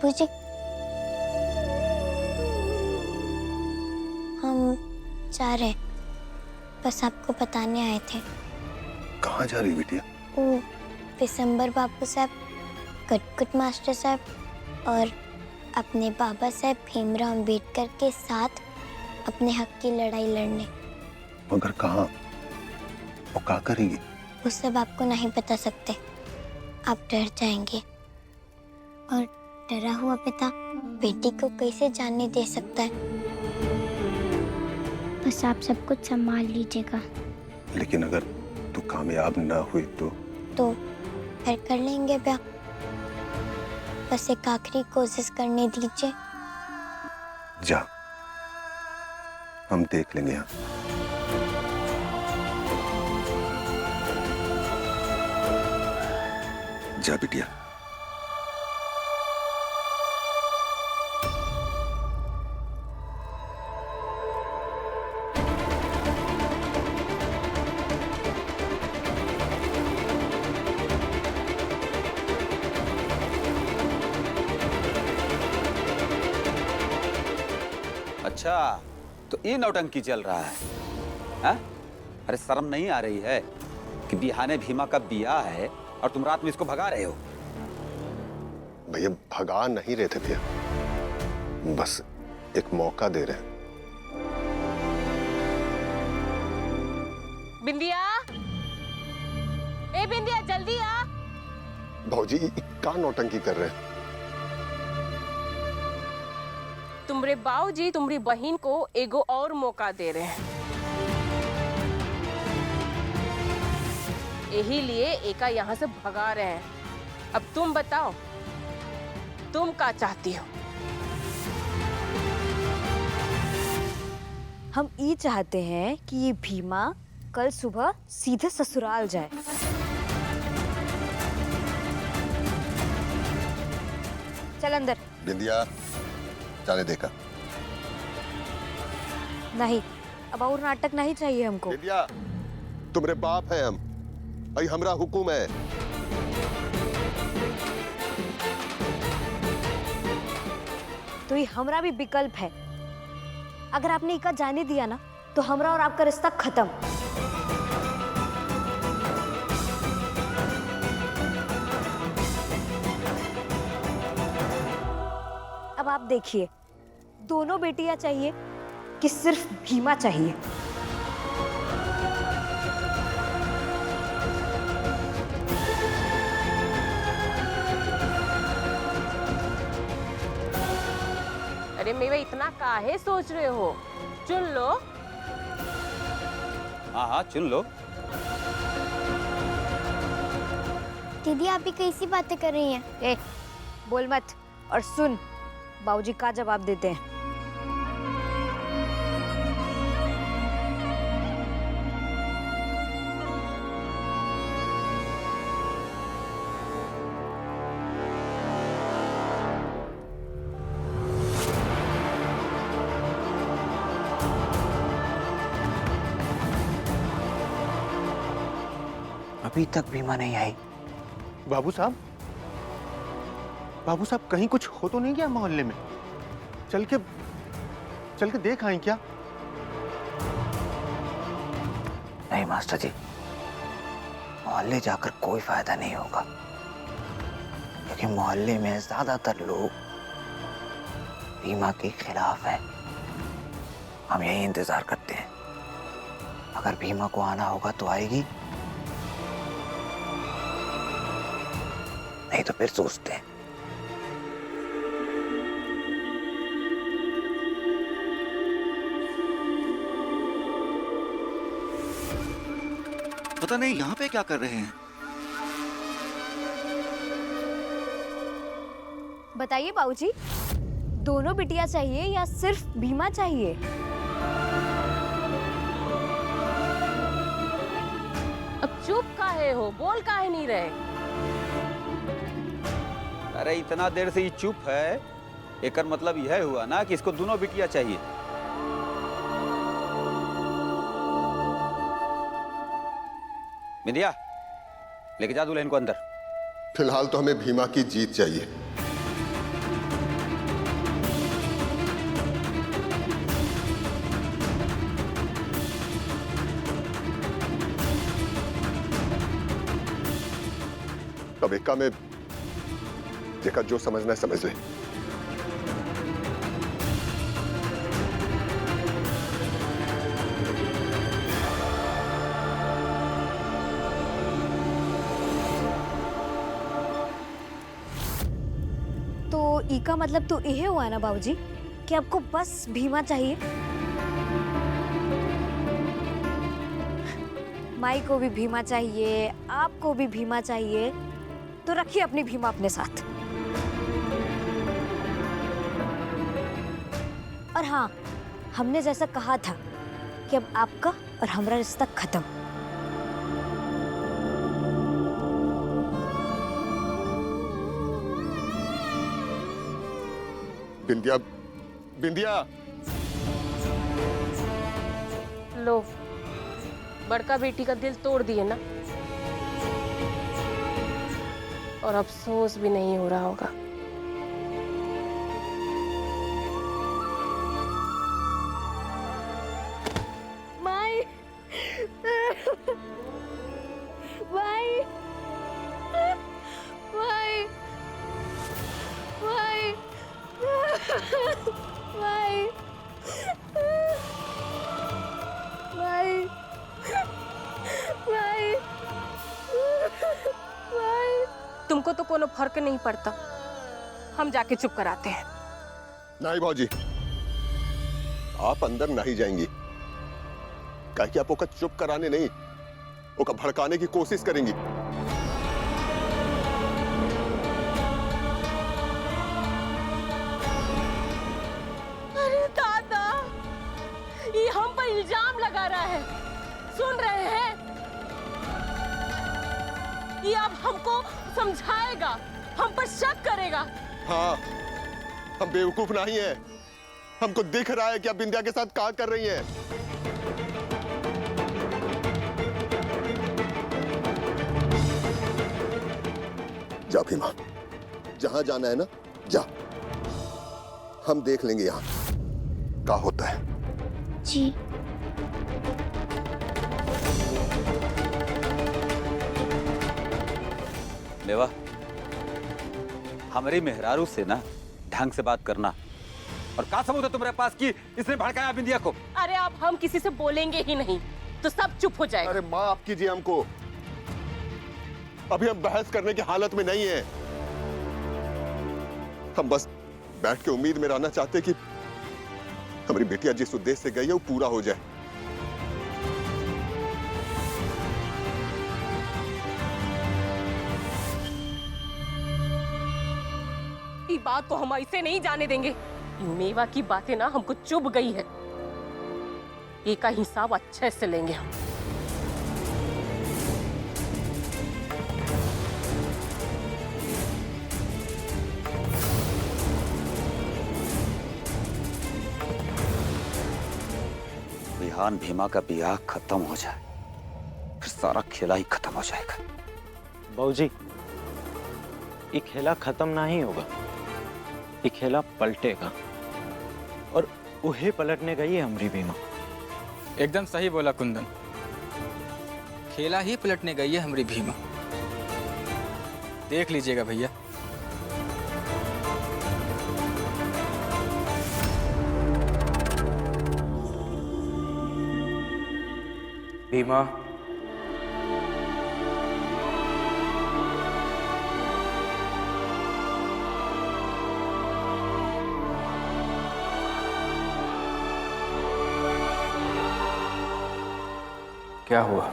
बाबूजी, हम जा रहे हैं, बस आपको बताने आए थे। कहाँ जा रही बिटिया? वो दिसंबर बाबू साहब, गटगुट मास्टर साहब और अपने बाबा साहब भीमराव अंबेडकर के साथ अपने हक की लड़ाई लड़ने। मगर कहाँ? वो क्या करेगी? वो सब आपको नहीं बता सकते, आप डर जाएंगे। और डरा हुआ पिता बेटी को कैसे जानने दे सकता है? बस आप सब कुछ संभाल लीजिएगा। लेकिन अगर तू कामयाब ना हुई तो फिर कर लेंगे ब्याह। बस एक आखिरी कोशिश करने दीजिए। जा, हम देख लेंगे। यहाँ जा बिटिया। अच्छा, तो ये नौटंकी चल रहा है, हाँ? अरे शर्म नहीं आ रही है कि बिहाने भीमा का बियाह है और तुम रात में इसको भगा रहे हो? भैया भगा नहीं रहे थे भैया, बस एक मौका दे रहे हैं। बिंदिया, ए बिंदिया जल्दी आ। भौजी क्या नौटंकी कर रहे हैं? तुम्हारे बाबूजी तुम्हारी बहन को एगो और मौका दे रहे हैं, यही लिए एका यहाँ से भगा रहे हैं। अब तुम बताओ, तुम क्या चाहती हो? हम ये चाहते हैं कि ये भीमा कल सुबह सीधे ससुराल जाए। चल अंदर। बिंदिया जाने देखा। नहीं, अब और नाटक नहीं चाहिए हमको। बिंदिया, तुम्हारे बाप हैं हम, भाई हमरा हुकुम है। तो ये हमरा भी विकल्प है। अगर आपने इका जाने दिया ना तो हमरा और आपका रिश्ता खत्म। अब आप देखिए, दोनों बेटियां चाहिए कि सिर्फ भीमा चाहिए? अरे मेवा इतना काहे सोच रहे हो? चुन लो। हाँ हाँ चुन लो। दीदी आप भी कैसी बातें कर रही हैं? ए, बोल मत और सुन, बाबूजी का जवाब देते हैं। अभी तक भीमा नहीं आई। बाबू साहब कहीं कुछ हो तो नहीं गया मोहल्ले में? चल के देख आए क्या? नहीं मास्टर जी, मोहल्ले जाकर कोई फायदा नहीं होगा, क्योंकि मोहल्ले में ज्यादातर लोग भीमा के खिलाफ हैं। हम यही इंतजार करते हैं, अगर भीमा को आना होगा तो आएगी, नहीं तो फिर सोचते हैं। पता नहीं यहाँ पे क्या कर रहे हैं। बताइए बाबूजी, दोनों बिटिया चाहिए या सिर्फ भीमा चाहिए? अब चुप काहे हो? बोल काहे नहीं रहे? अरे इतना देर से ये चुप है, एकर मतलब यह हुआ ना कि इसको दोनों बिटिया चाहिए। बिंदिया, लेके जा दुल्हन को अंदर। फिलहाल तो हमें भीमा की जीत चाहिए। अब एका में जेका जो समझना है समझ ले। तो ई का मतलब तो यही हुआ ना बाबूजी कि आपको बस भीमा चाहिए। माई को भी भीमा चाहिए, आपको भी भीमा चाहिए, तो रखिए अपनी भीमा अपने साथ। और हाँ, हमने जैसा कहा था कि अब आपका और हमारा रिश्ता खत्म। बिंदिया, बिंदिया। लो, बड़का बेटी का दिल तोड़ दिए ना, और अफसोस भी नहीं हो रहा होगा। माई, माई, माई, माई, माई, माई, माई, माई। तुमको तो कोनो फर्क नहीं पड़ता, हम जाके चुप कराते हैं। नहीं भौजी, आप अंदर नहीं जाएंगी। काहे कि आप ओका चुप कराने नहीं, ओका भड़काने की कोशिश करेंगी। अरे दादा, ये हम पर इल्जाम लगा रहा है, सुन रहे हैं? ये अब हमको समझाएगा, हम पर शक करेगा। हाँ, हम बेवकूफ नहीं हैं। हमको दिख रहा है कि आप बिंदिया के साथ क्या कर रही हैं। जा भीमा, जहां जाना है ना जा, हम देख लेंगे यहां क्या होता है। जी। लेवा, हमारी मेहरारू से ना ढंग से बात करना। और क्या सबूत है तुम्हारे पास कि इसने भड़काया बिंदिया को? अरे अब हम किसी से बोलेंगे ही नहीं, तो सब चुप हो जाएगा। अरे माफ कीजिए हमको, अभी हम बहस करने की हालत में नहीं है। हम बस बैठ के उम्मीद में रहना चाहते कि हमारी बेटियां जिस उद्देश्य से गई है वो पूरा हो जाए। ये बात को हम ऐसे नहीं जाने देंगे। मेवा की बातें ना हमको चुभ गई है, ये का हिसाब अच्छे से लेंगे हम। बिहान भीमा का बियाह खत्म हो जाए, फिर सारा खेला ही खत्म हो जाएगा। बाबूजी, ये खेला खत्म नहीं होगा, ये खेला पलटेगा, और उहे पलटने गई है हमारी भीमा। एकदम सही बोला कुंदन, खेला ही पलटने गई है हमारी भीमा। देख लीजिएगा भैया। भीमा, क्या हुआ?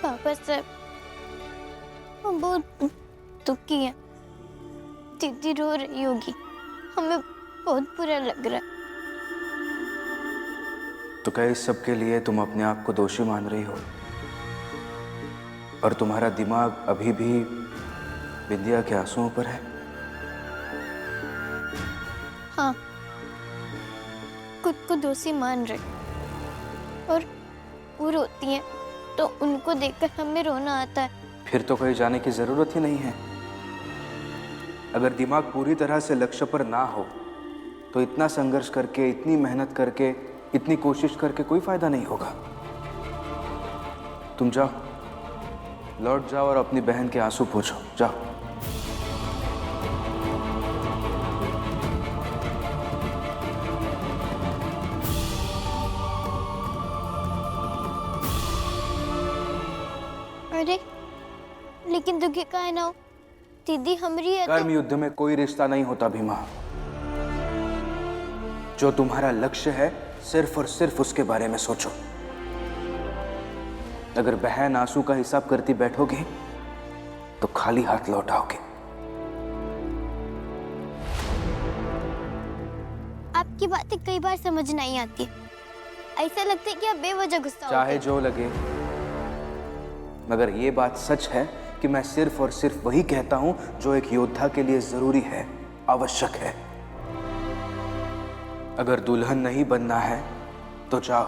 पापा साहब, हम बहुत दुखी हैं। दीदी रो रही होगी, हमें बहुत बुरा लग रहा है। तो क्या इस सब के लिए तुम अपने आप को दोषी मान रही हो? और तुम्हारा दिमाग अभी भी बिंदिया के आंसुओं पर है? हाँ, खुद को दोषी मान रहे, और वो रोती हैं तो उनको देखकर हमें रोना आता है। फिर तो कहीं जाने की जरूरत ही नहीं है। अगर दिमाग पूरी तरह से लक्ष्य पर ना हो तो इतना संघर्ष करके, इतनी मेहनत करके, इतनी कोशिश करके कोई फायदा नहीं होगा। तुम जाओ, लौट जाओ और अपनी बहन के आंसू पोंछो, जाओ। अरे लेकिन दुखी का है ना हो? दीदी हमारी है कर्म तो... युद्ध में कोई रिश्ता नहीं होता भीमा। जो तुम्हारा लक्ष्य है सिर्फ और सिर्फ उसके बारे में सोचो। अगर बहन आंसू का हिसाब करती बैठोगे तो खाली हाथ लौट आओगे। आपकी बातें कई बार समझ नहीं आती। ऐसा लगता है कि आप बेवजह गुस्सा हो चाहे गए। जो लगे, मगर ये बात सच है कि मैं सिर्फ और सिर्फ वही कहता हूं जो एक योद्धा के लिए जरूरी है, आवश्यक है। अगर दुल्हन नहीं बनना है तो जाओ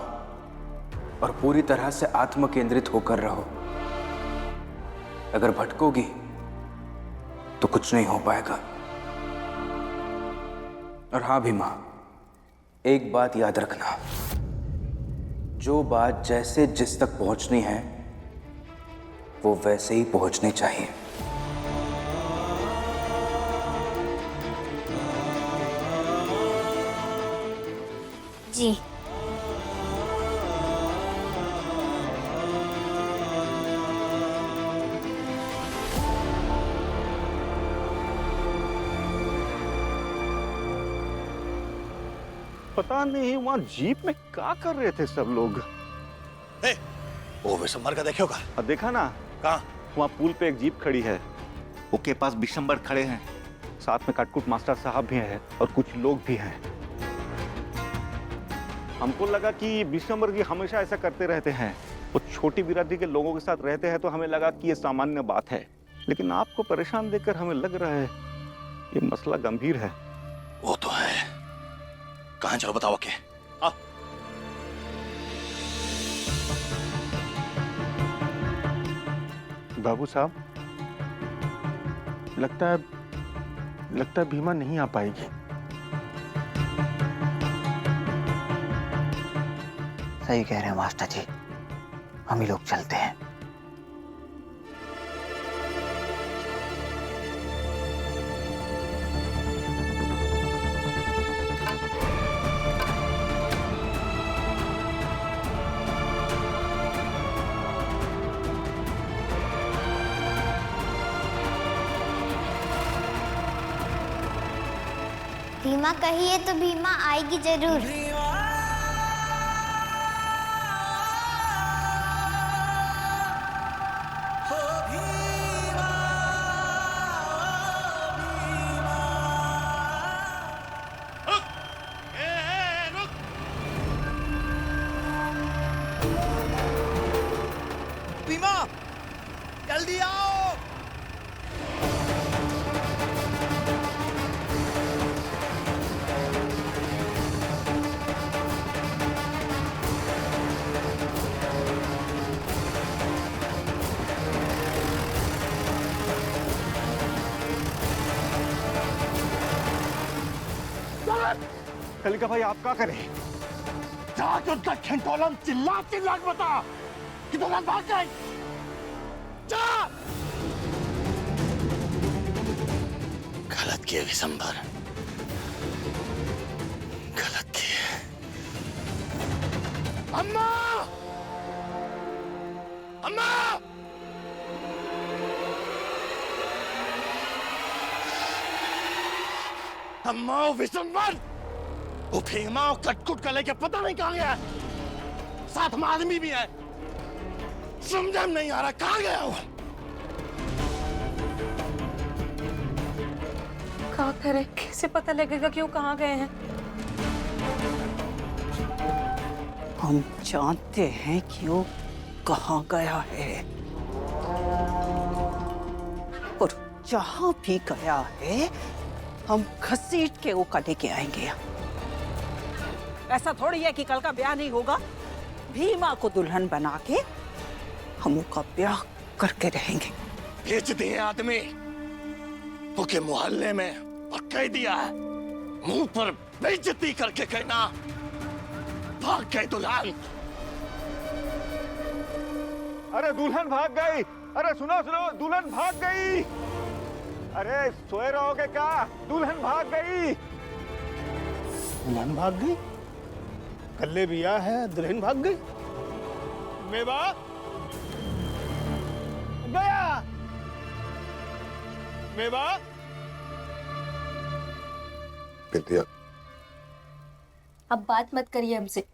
और पूरी तरह से आत्म केंद्रित होकर रहो। अगर भटकोगी तो कुछ नहीं हो पाएगा। और हाँ भीमा, एक बात याद रखना, जो बात जैसे जिस तक पहुंचनी है वो वैसे ही पहुंचनी चाहिए। जी पता नहीं वहाँ जीप में क्या कर रहे थे सब लोग। वो विशंबर का देखो का? देखा ना, कहाँ? वहाँ पुल पे एक जीप खड़ी है, उसके पास विशंबर खड़े हैं, साथ में कटकुट मास्टर साहब भी हैं और कुछ लोग भी हैं। हमको लगा कि विशंबर जी हमेशा ऐसा करते रहते हैं, वो छोटी बिरादरी के लोगों के साथ रहते हैं, तो हमें लगा कि ये सामान्य बात है। लेकिन आपको परेशान देखकर हमें लग रहा है ये मसला गंभीर है। वो तो है। कहाँ चलो बताओ के? बाबू साहब, लगता है भीमा नहीं आ पाएगी। सही कह रहे हैं मास्टर जी, हम ही लोग चलते हैं। भीमा कहिए तो भीमा आएगी जरूर। भीमा, जल्दी आओ। कलिका भाई, आप क्या करें? जाके उनका खिंडोलन चिल्ला चिल्ला के बता कि दुल्हन भाग गई। जा। गलत किए विशंबर, गलत किए। अम्मा, अम्मा, अम्मा, विशंबर, वो भीमा और कटकुट का लेके पता नहीं कहाँ गया। साथ में आदमी भी है, समझ नहीं आ रहा कहाँ गया वो। क्या करें, कैसे पता लगेगा कि वो कहाँ गए हैं? हम जानते हैं कि वो कहाँ गया है, और जहाँ भी गया है हम घसीट के वो लेके आएंगे। ऐसा थोड़ी है कि कल का ब्याह नहीं होगा। भीमा को दुल्हन बना के हम उसका ब्याह करके रहेंगे। बेच दिए आदमी, पूरे मोहल्ले में और कह दिया है, मुंह पर बेइज्जती करके कहना भाग गए दुल्हन। अरे दुल्हन भाग गई, अरे सुनो सुनो, दुल्हन भाग गई। अरे सोए रहोगे क्या? दुल्हन भाग गई। दुल्हन भाग गई? कल्ले बिया है, दुल्हन भाग गई। मेवा गया, मेवा। बिटिया, अब बात मत करिए हमसे,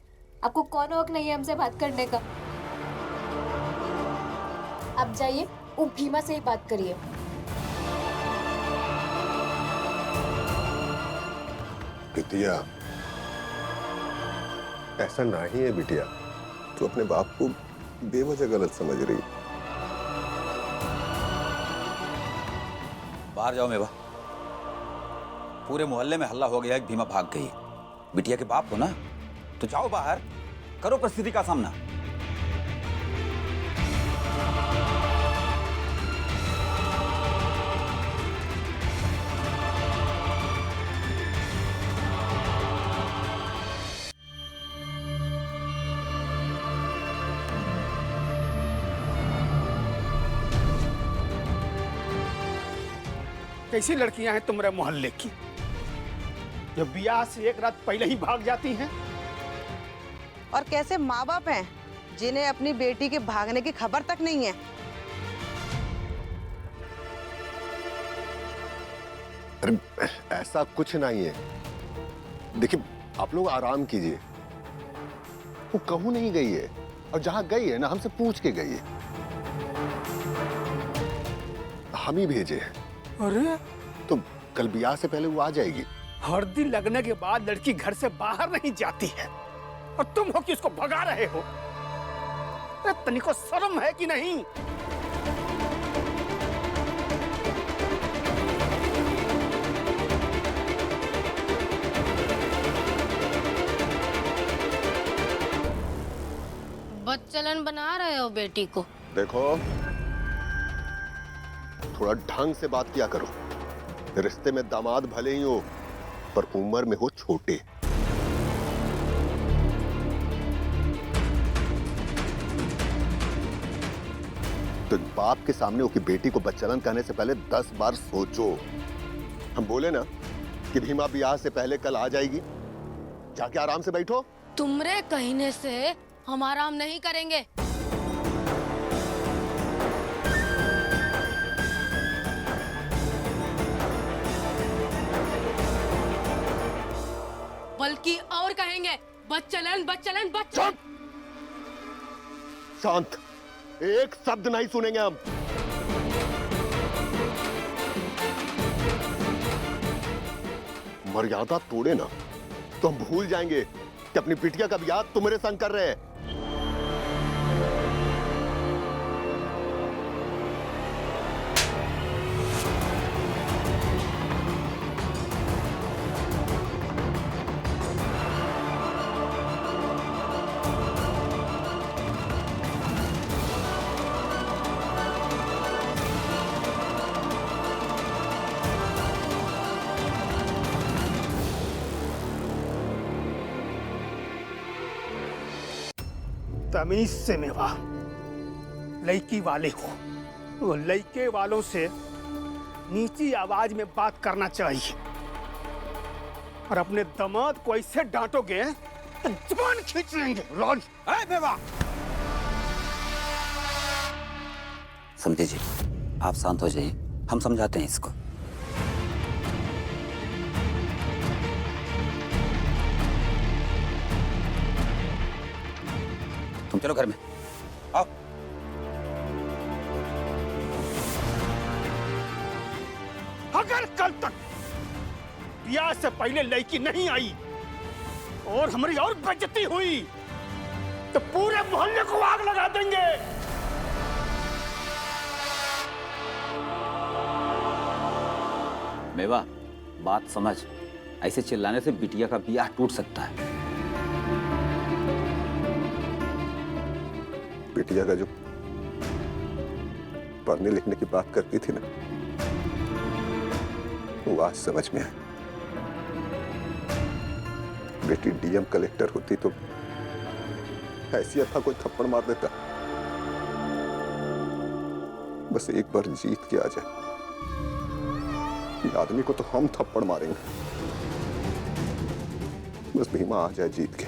आपको कौन हक नहीं है हमसे बात करने का। आप जाइए, वो भीमा से ही बात करिए। बिटिया, ऐसा नहीं है बिटिया, तू अपने बाप को बेवजह गलत समझ रही। बाहर जाओ मेवा। पूरे मोहल्ले में हल्ला हो गया है कि भीमा भाग गई। बिटिया के बाप हो ना, तो जाओ बाहर, करो परिस्थिति का सामना। कैसी लड़कियां हैं तुम्हारे मोहल्ले की, जो ब्याह से एक रात पहले ही भाग जाती हैं? और कैसे माँ बाप हैं जिन्हें अपनी बेटी के भागने की खबर तक नहीं है। अरे ऐसा कुछ नहीं है। देखिए, आप लोग आराम कीजिए। वो कहूं नहीं गई है, और जहां गई है ना, हमसे पूछ के गई है, हम ही भेजे। अरे तो कल ब्याह से पहले वो आ जाएगी। हल्दी लगने के बाद लड़की घर से बाहर नहीं जाती है, और तुम हो कि उसको भगा रहे हो। अरे तनिको शर्म है कि नहीं? बदचलन बना रहे हो बेटी को। देखो, थोड़ा ढंग से बात किया करो। रिश्ते में दामाद भले ही हो, पर उम्र में हो छोटे। तो बाप के सामने उसकी बेटी को बच्चलन कहने से पहले 10 बार सोचो। हम बोले ना कि भीमा ब्याह से पहले कल आ जाएगी, जाके आराम से बैठो। तुमरे कहने से हम आराम नहीं करेंगे। बल्कि और कहेंगे, बच्चलन बच्चलन बच्चलन। शांत, एक शब्द नहीं सुनेंगे हम। मर्यादा तोड़े ना तो हम भूल जाएंगे कि अपनी बिटिया का ब्याह तुम्हारे संग कर रहे हैं। तमीज से मेवा, लड़की वाले हो, वो लड़के वालों से नीची आवाज में बात करना चाहिए। और अपने दामाद को ऐसे डांटोगे तो जुबान खींच लेंगे। रोज मेवा। समझे जी, आप शांत हो जाइए, हम समझाते हैं इसको। तुम चलो घर में, आओ। अगर कल तक ब्याह से पहले लड़की नहीं आई और हमारी और बेइज्जती हुई तो पूरे मोहल्ले को आग लगा देंगे। मेवा, बात समझ। ऐसे चिल्लाने से बिटिया का ब्याह टूट सकता है। बिटिया का जो पढ़ने लिखने की बात करती थी ना, वो आज समझ में आया। बेटी डीएम कलेक्टर होती तो हैसियत था कोई थप्पड़ मार देता। बस एक बार जीत के आ जाए, आदमी को तो हम थप्पड़ मारेंगे, बस भीमा आ जाए जीत के।